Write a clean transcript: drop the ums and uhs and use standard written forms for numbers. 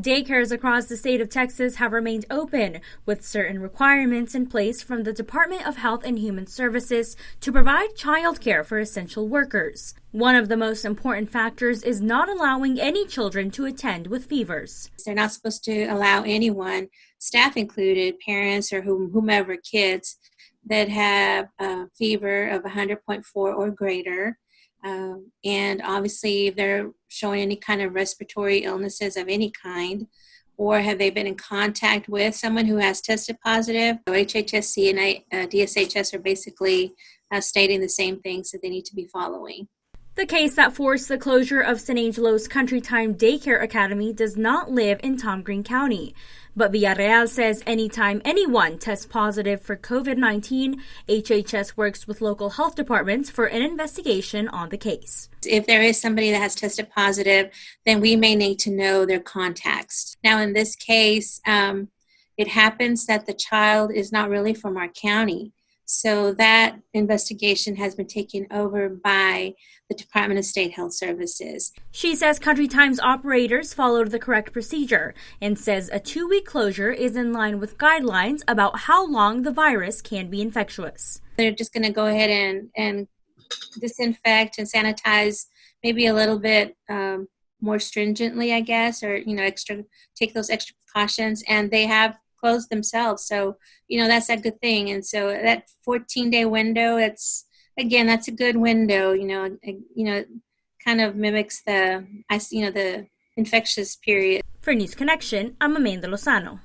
Daycares across the state of Texas have remained open, with certain requirements in place from the Department of Health and Human Services to provide child care for essential workers. One of the most important factors is not allowing any children to attend with fevers. They're not supposed to allow anyone, staff included, parents or whomever, kids, that have a fever of 100.4 or greater. And obviously, if they're showing any kind of respiratory illnesses of any kind, or have they been in contact with someone who has tested positive, HHSC and DSHS are basically stating the same things that they need to be following. The case that forced the closure of San Angelo's Country Time Daycare Academy does not live in Tom Green County. But Villarreal says anytime anyone tests positive for COVID-19, HHS works with local health departments for an investigation on the case. If there is somebody that has tested positive, then we may need to know their contacts. Now, in this case, it happens that the child is not really from our county. So that investigation has been taken over by the Department of State Health Services. She says Country Time's operators followed the correct procedure and says a 2-week closure is in line with guidelines about how long the virus can be infectious. They're just going to go ahead and disinfect and sanitize maybe a little bit more stringently, I guess, or, take those extra precautions, and they have closed themselves. So, that's a good thing. And so that 14-day window, that's a good window, kind of mimics the infectious period. For News Connection, I'm Amanda Lozano.